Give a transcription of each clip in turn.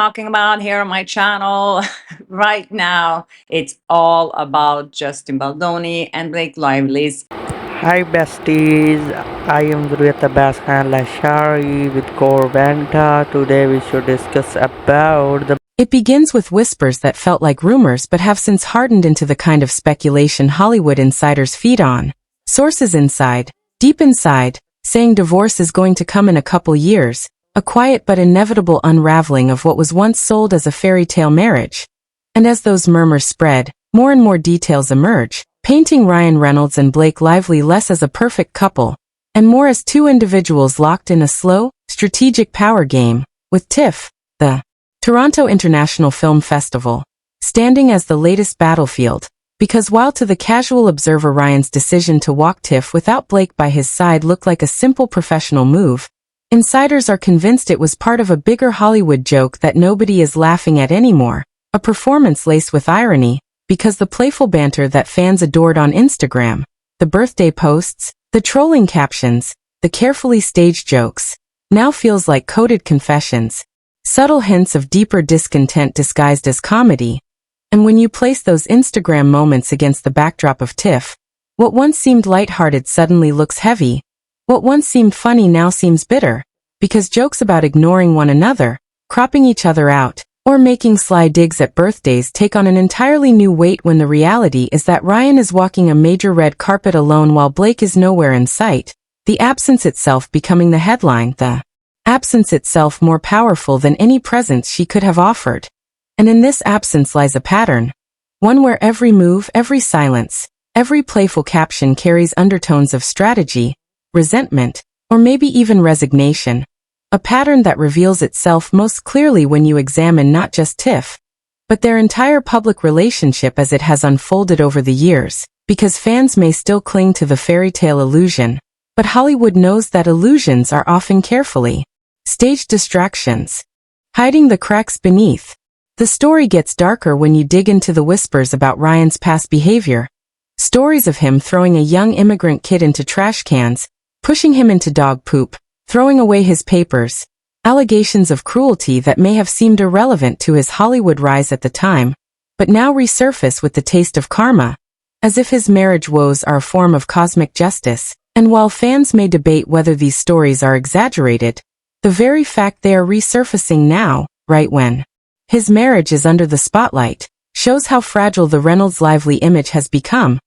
talking about here on my channel right now. It's all about Justin Baldoni and Blake Lively's. Hi besties, I am Durya Bashan Lashari with Corventa. Today we should discuss about the It begins with whispers that felt like rumors but have since hardened into the kind of speculation Hollywood insiders feed on. Sources inside, deep inside, saying divorce is going to come in a couple years, a quiet but inevitable unraveling of what was once sold as a fairy tale marriage. And as those murmurs spread, more and more details emerge, painting Ryan Reynolds and Blake Lively less as a perfect couple, and more as two individuals locked in a slow, strategic power game, with TIFF, the Toronto International Film Festival, standing as the latest battlefield, because while to the casual observer Ryan's decision to walk TIFF without Blake by his side looked like a simple professional move, insiders are convinced it was part of a bigger Hollywood joke that nobody is laughing at anymore, a performance laced with irony, because the playful banter that fans adored on Instagram, the birthday posts, the trolling captions, the carefully staged jokes, now feels like coded confessions, subtle hints of deeper discontent disguised as comedy. And when you place those Instagram moments against the backdrop of TIFF, what once seemed lighthearted suddenly looks heavy. What once seemed funny now seems bitter, because jokes about ignoring one another, cropping each other out, or making sly digs at birthdays take on an entirely new weight when the reality is that Ryan is walking a major red carpet alone while Blake is nowhere in sight, the absence itself becoming the headline, the absence itself more powerful than any presence she could have offered. And in this absence lies a pattern, one where every move, every silence, every playful caption carries undertones of strategy, resentment, or maybe even resignation. A pattern that reveals itself most clearly when you examine not just TIFF, but their entire public relationship as it has unfolded over the years, because fans may still cling to the fairy tale illusion, but Hollywood knows that illusions are often carefully staged distractions, hiding the cracks beneath. The story gets darker when you dig into the whispers about Ryan's past behavior. Stories of him throwing a young immigrant kid into trash cans, pushing him into dog poop, throwing away his papers, allegations of cruelty that may have seemed irrelevant to his Hollywood rise at the time, but now resurface with the taste of karma, as if his marriage woes are a form of cosmic justice. And while fans may debate whether these stories are exaggerated, the very fact they are resurfacing now, right when his marriage is under the spotlight, shows how fragile the Reynolds-Lively image has become,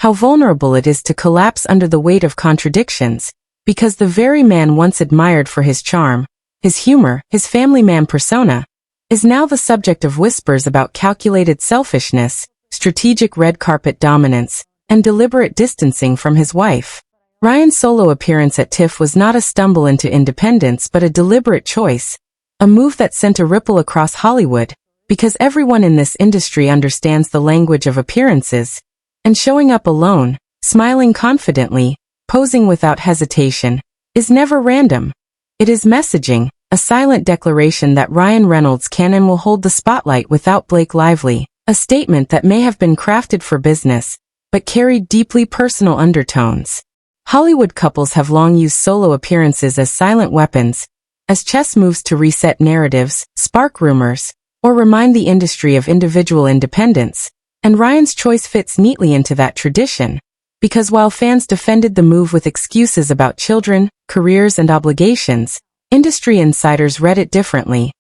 how vulnerable it is to collapse under the weight of contradictions, because the very man once admired for his charm, his humor, his family man persona, is now the subject of whispers about calculated selfishness, strategic red carpet dominance, and deliberate distancing from his wife. Ryan's solo appearance at TIFF was not a stumble into independence but a deliberate choice, a move that sent a ripple across Hollywood, because everyone in this industry understands the language of appearances, and showing up alone, smiling confidently, posing without hesitation, is never random. It is messaging, a silent declaration that Ryan Reynolds can and will hold the spotlight without Blake Lively, a statement that may have been crafted for business, but carried deeply personal undertones. Hollywood couples have long used solo appearances as silent weapons, as chess moves to reset narratives, spark rumors, or remind the industry of individual independence, and Ryan's choice fits neatly into that tradition. Because while fans defended the move with excuses about children, careers, and obligations, industry insiders read it differently.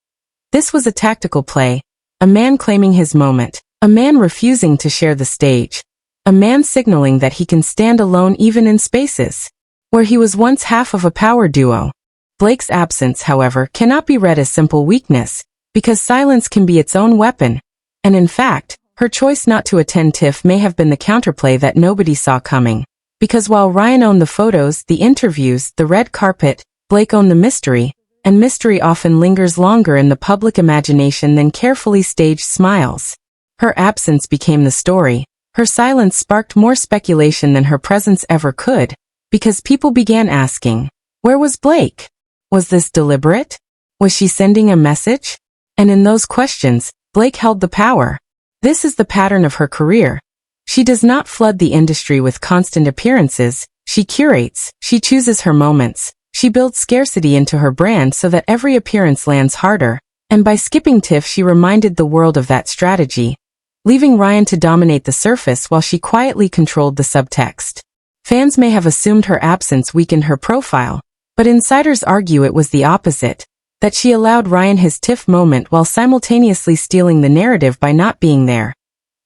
This was a tactical play, a man claiming his moment, a man refusing to share the stage, a man signaling that he can stand alone even in spaces where he was once half of a power duo. Blake's absence, however, cannot be read as simple weakness, because silence can be its own weapon, and in fact, her choice not to attend TIFF may have been the counterplay that nobody saw coming. Because while Ryan owned the photos, the interviews, the red carpet, Blake owned the mystery, and mystery often lingers longer in the public imagination than carefully staged smiles. Her absence became the story. Her silence sparked more speculation than her presence ever could, because people began asking, where was Blake? Was this deliberate? Was she sending a message? And in those questions, Blake held the power. This is the pattern of her career. She does not flood the industry with constant appearances, she curates, she chooses her moments, she builds scarcity into her brand so that every appearance lands harder, and by skipping Tiff she reminded the world of that strategy, leaving Ryan to dominate the surface while she quietly controlled the subtext. Fans may have assumed her absence weakened her profile, but insiders argue it was the opposite, that she allowed Ryan his Tiff moment while simultaneously stealing the narrative by not being there.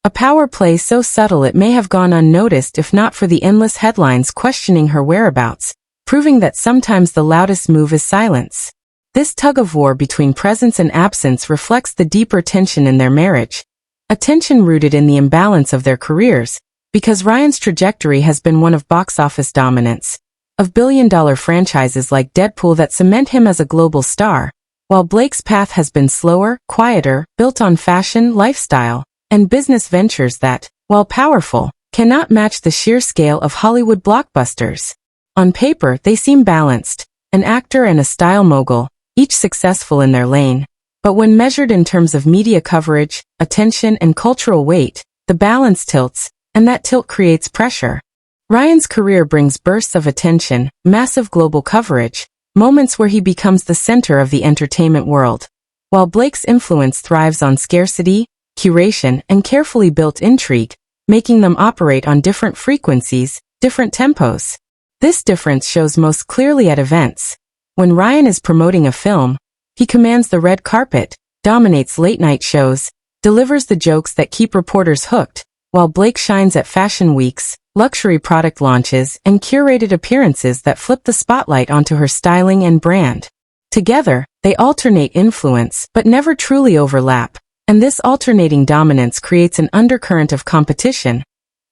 A power play so subtle it may have gone unnoticed if not for the endless headlines questioning her whereabouts, proving that sometimes the loudest move is silence. This tug-of-war between presence and absence reflects the deeper tension in their marriage, a tension rooted in the imbalance of their careers, because Ryan's trajectory has been one of box office dominance, of billion-dollar franchises like Deadpool that cement him as a global star, while Blake's path has been slower, quieter, built on fashion, lifestyle, and business ventures that, while powerful, cannot match the sheer scale of Hollywood blockbusters. On paper, they seem balanced, an actor and a style mogul, each successful in their lane, but when measured in terms of media coverage, attention, and cultural weight, the balance tilts, and that tilt creates pressure. Ryan's career brings bursts of attention, massive global coverage, moments where he becomes the center of the entertainment world, while Blake's influence thrives on scarcity, curation, and carefully built intrigue, making them operate on different frequencies, different tempos. This difference shows most clearly at events. When Ryan is promoting a film, he commands the red carpet, dominates late-night shows, delivers the jokes that keep reporters hooked, while Blake shines at fashion weeks, luxury product launches, and curated appearances that flip the spotlight onto her styling and brand. Together, they alternate influence but never truly overlap, and this alternating dominance creates an undercurrent of competition,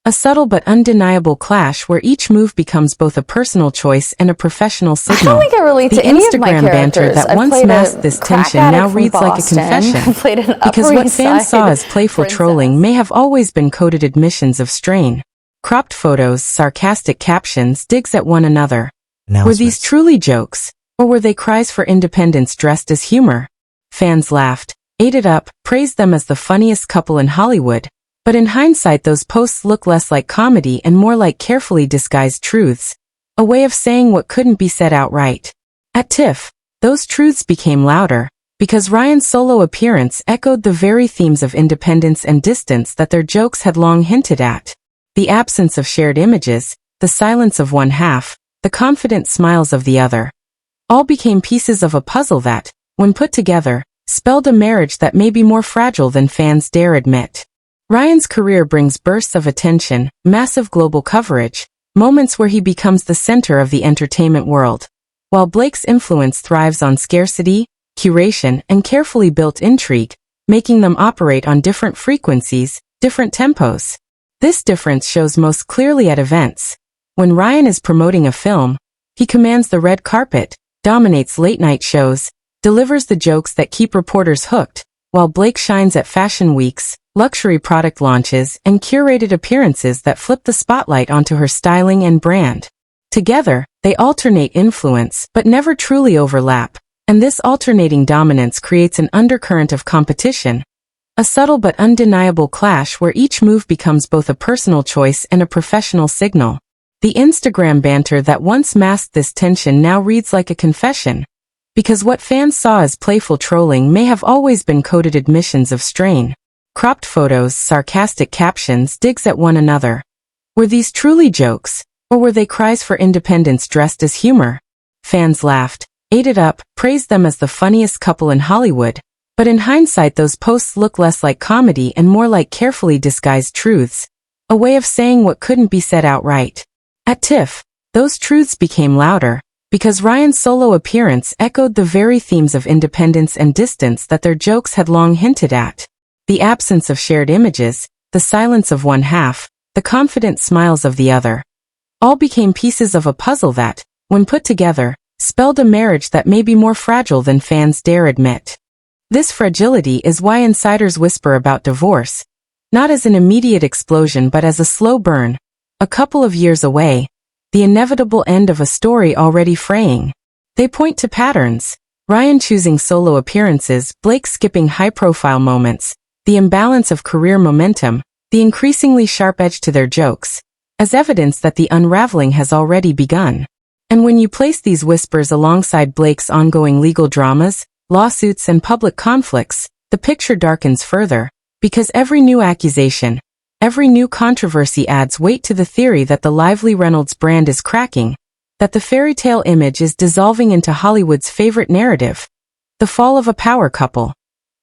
a subtle but undeniable clash where each move becomes both a personal choice and a professional signal. I don't think I relate the to any of my Instagram banter characters. that I once played masked a this crack tension addict now from reads like a Boston. confession. Played an Because Upper what East fans saw Side as playful princess. trolling may have always been coded admissions of strain. Cropped photos, sarcastic captions, digs at one another. Were these truly jokes, or were they cries for independence dressed as humor? Fans laughed, ate it up, praised them as the funniest couple in Hollywood, but in hindsight those posts look less like comedy and more like carefully disguised truths, a way of saying what couldn't be said outright. At TIFF, those truths became louder, because Ryan's solo appearance echoed the very themes of independence and distance that their jokes had long hinted at. The absence of shared images, the silence of one half, the confident smiles of the other, all became pieces of a puzzle that, when put together, spelled a marriage that may be more fragile than fans dare admit. Ryan's career brings bursts of attention, massive global coverage, moments where he becomes the center of the entertainment world, while Blake's influence thrives on scarcity, curation, and carefully built intrigue, making them operate on different frequencies, different tempos. This difference shows most clearly at events. When Ryan is promoting a film, he commands the red carpet, dominates late-night shows, delivers the jokes that keep reporters hooked, while Blake shines at fashion weeks, luxury product launches, and curated appearances that flip the spotlight onto her styling and brand. Together, they alternate influence but never truly overlap, and this alternating dominance creates an undercurrent of competition, a subtle but undeniable clash where each move becomes both a personal choice and a professional signal. The Instagram banter that once masked this tension now reads like a confession, because what fans saw as playful trolling may have always been coded admissions of strain. Cropped photos, sarcastic captions, digs at one another. Were these truly jokes, or were they cries for independence dressed as humor? Fans laughed, ate it up, praised them as the funniest couple in Hollywood, but in hindsight those posts look less like comedy and more like carefully disguised truths, a way of saying what couldn't be said outright. At TIFF, those truths became louder, because Ryan's solo appearance echoed the very themes of independence and distance that their jokes had long hinted at. The absence of shared images, the silence of one half, the confident smiles of the other, all became pieces of a puzzle that, when put together, spelled a marriage that may be more fragile than fans dare admit. This fragility is why insiders whisper about divorce, not as an immediate explosion but as a slow burn, a couple of years away, the inevitable end of a story already fraying. They point to patterns: Ryan choosing solo appearances, Blake skipping high-profile moments, the imbalance of career momentum, the increasingly sharp edge to their jokes, as evidence that the unraveling has already begun. And when you place these whispers alongside Blake's ongoing legal dramas, lawsuits and public conflicts, the picture darkens further, because every new accusation, every new controversy adds weight to the theory that the lively Reynolds brand is cracking, that the fairy tale image is dissolving into Hollywood's favorite narrative, the fall of a power couple.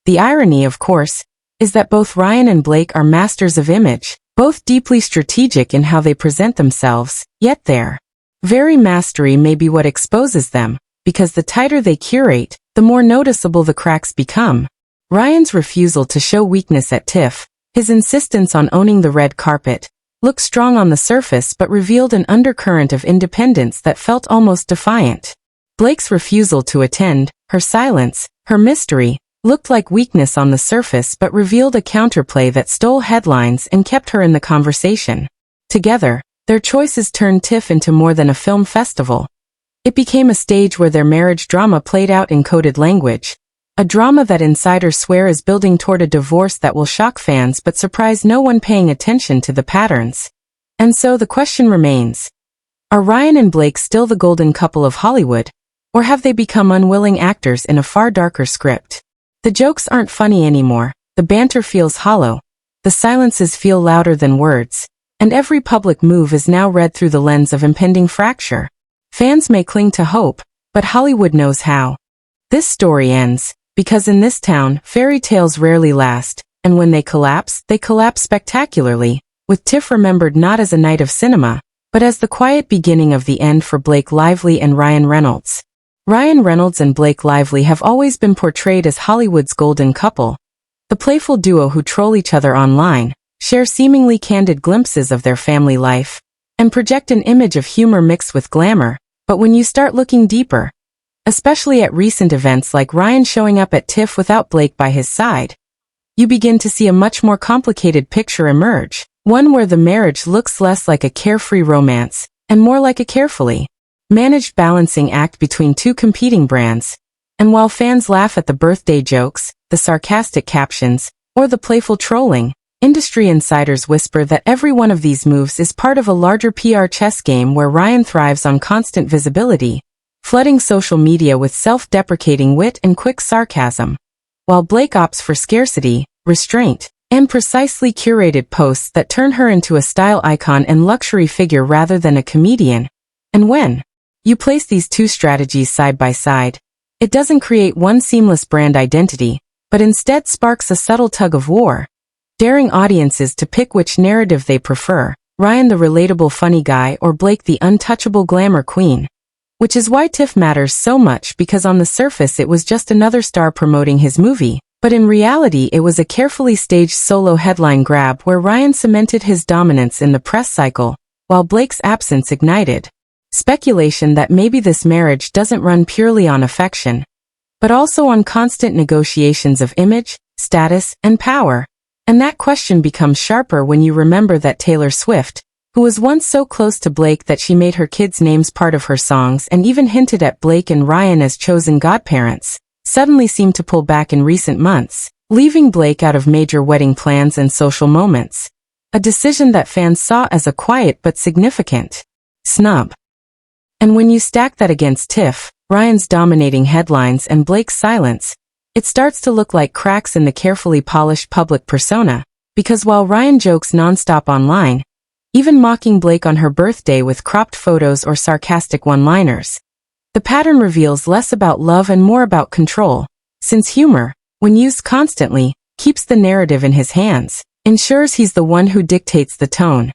The irony, of course, is that both Ryan and Blake are masters of image, both deeply strategic in how they present themselves, yet their very mastery may be what exposes them, because the tighter they curate, the more noticeable the cracks become. Ryan's refusal to show weakness at TIFF, his insistence on owning the red carpet, looked strong on the surface but revealed an undercurrent of independence that felt almost defiant. Blake's refusal to attend, her silence, her mystery, looked like weakness on the surface but revealed a counterplay that stole headlines and kept her in the conversation. Together, their choices turned TIFF into more than a film festival. It became a stage where their marriage drama played out in coded language, a drama that insiders swear is building toward a divorce that will shock fans but surprise no one paying attention to the patterns. And so the question remains, are Ryan and Blake still the golden couple of Hollywood, or have they become unwilling actors in a far darker script? The jokes aren't funny anymore, the banter feels hollow, the silences feel louder than words, and every public move is now read through the lens of impending fracture. Fans may cling to hope, but Hollywood knows how. This story ends, because in this town, fairy tales rarely last, and when they collapse spectacularly, with TIFF remembered not as a night of cinema, but as the quiet beginning of the end for Blake Lively and Ryan Reynolds. Ryan Reynolds and Blake Lively have always been portrayed as Hollywood's golden couple, the playful duo who troll each other online, share seemingly candid glimpses of their family life, and project an image of humor mixed with glamour. But when you start looking deeper, especially at recent events like Ryan showing up at TIFF without Blake by his side, you begin to see a much more complicated picture emerge, one where the marriage looks less like a carefree romance, and more like a carefully managed balancing act between two competing brands. And while fans laugh at the birthday jokes, the sarcastic captions, or the playful trolling, industry insiders whisper that every one of these moves is part of a larger PR chess game where Ryan thrives on constant visibility, flooding social media with self-deprecating wit and quick sarcasm, while Blake opts for scarcity, restraint, and precisely curated posts that turn her into a style icon and luxury figure rather than a comedian. And when you place these two strategies side by side, it doesn't create one seamless brand identity, but instead sparks a subtle tug of war, daring audiences to pick which narrative they prefer, Ryan the relatable funny guy or Blake the untouchable glamour queen. Which is why TIFF matters so much, because on the surface it was just another star promoting his movie, but in reality it was a carefully staged solo headline grab where Ryan cemented his dominance in the press cycle, while Blake's absence ignited speculation that maybe this marriage doesn't run purely on affection, but also on constant negotiations of image, status, and power. And that question becomes sharper when you remember that Taylor Swift, who was once so close to Blake that she made her kids' names part of her songs and even hinted at Blake and Ryan as chosen godparents, suddenly seemed to pull back in recent months, leaving Blake out of major wedding plans and social moments. A decision that fans saw as a quiet but significant snub. And when you stack that against TIFF, Ryan's dominating headlines and Blake's silence, it starts to look like cracks in the carefully polished public persona, because while Ryan jokes nonstop online, even mocking Blake on her birthday with cropped photos or sarcastic one-liners, the pattern reveals less about love and more about control, since humor, when used constantly, keeps the narrative in his hands, ensures he's the one who dictates the tone,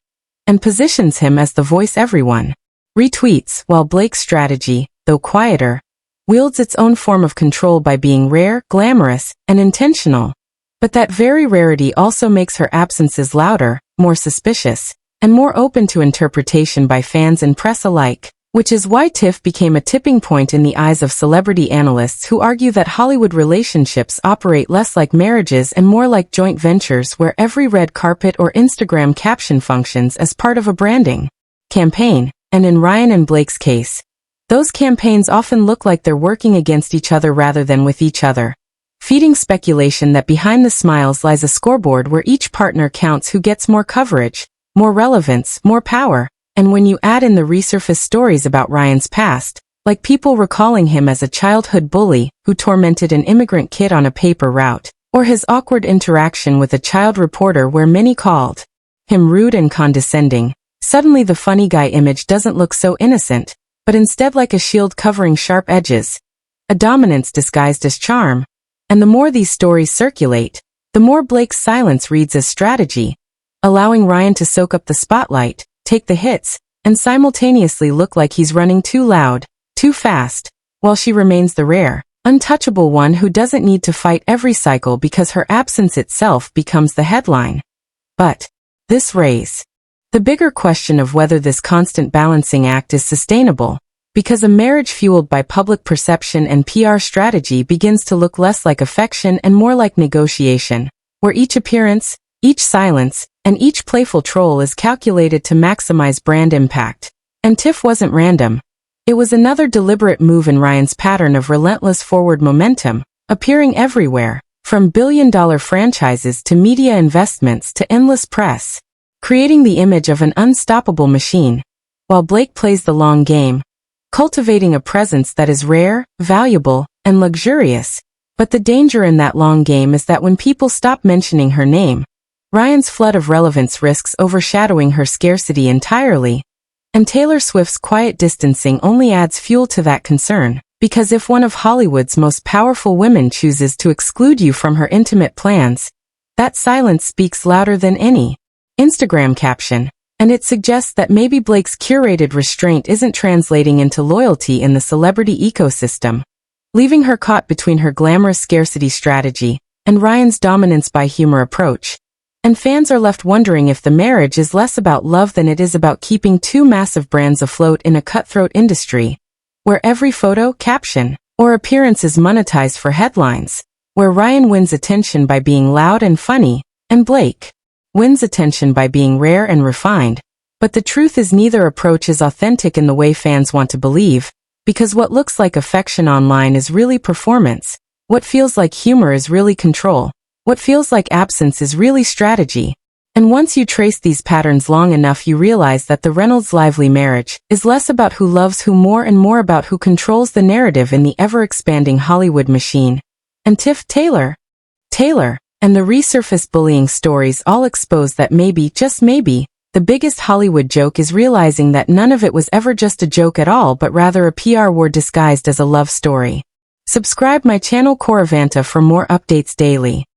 and positions him as the voice everyone retweets, while Blake's strategy, though quieter, wields its own form of control by being rare, glamorous, and intentional. But that very rarity also makes her absences louder, more suspicious, and more open to interpretation by fans and press alike, which is why TIFF became a tipping point in the eyes of celebrity analysts who argue that Hollywood relationships operate less like marriages and more like joint ventures where every red carpet or Instagram caption functions as part of a branding campaign. And in Ryan and Blake's case, those campaigns often look like they're working against each other rather than with each other, feeding speculation that behind the smiles lies a scoreboard where each partner counts who gets more coverage, more relevance, more power. And when you add in the resurfaced stories about Ryan's past, like people recalling him as a childhood bully who tormented an immigrant kid on a paper route, or his awkward interaction with a child reporter where many called him rude and condescending. Suddenly the funny guy image doesn't look so innocent, but instead like a shield covering sharp edges, a dominance disguised as charm. And the more these stories circulate, the more Blake's silence reads as strategy, allowing Ryan to soak up the spotlight, take the hits, and simultaneously look like he's running too loud, too fast, while she remains the rare, untouchable one who doesn't need to fight every cycle because her absence itself becomes the headline. But this raises the bigger question of whether this constant balancing act is sustainable, because a marriage fueled by public perception and PR strategy begins to look less like affection and more like negotiation, where each appearance, each silence, and each playful troll is calculated to maximize brand impact. And Tiff wasn't random. It was another deliberate move in Ryan's pattern of relentless forward momentum, appearing everywhere, from billion-dollar franchises to media investments to endless press, creating the image of an unstoppable machine, while Blake plays the long game, cultivating a presence that is rare, valuable, and luxurious. But the danger in that long game is that when people stop mentioning her name, Ryan's flood of relevance risks overshadowing her scarcity entirely. And Taylor Swift's quiet distancing only adds fuel to that concern, because if one of Hollywood's most powerful women chooses to exclude you from her intimate plans, that silence speaks louder than any Instagram caption. And it suggests that maybe Blake's curated restraint isn't translating into loyalty in the celebrity ecosystem, leaving her caught between her glamorous scarcity strategy and Ryan's dominance by humor approach. And fans are left wondering if the marriage is less about love than it is about keeping two massive brands afloat in a cutthroat industry, where every photo, caption, or appearance is monetized for headlines, where Ryan wins attention by being loud and funny, and Blake wins attention by being rare and refined. But the truth is neither approach is authentic in the way fans want to believe, because what looks like affection online is really performance, what feels like humor is really control, what feels like absence is really strategy. And once you trace these patterns long enough, you realize that the Reynolds lively marriage is less about who loves who more and more about who controls the narrative in the ever-expanding Hollywood machine. And Tiff Taylor, and the resurfaced bullying stories all expose that maybe, just maybe, the biggest Hollywood joke is realizing that none of it was ever just a joke at all, but rather a PR war disguised as a love story. Subscribe my channel Coravanta for more updates daily.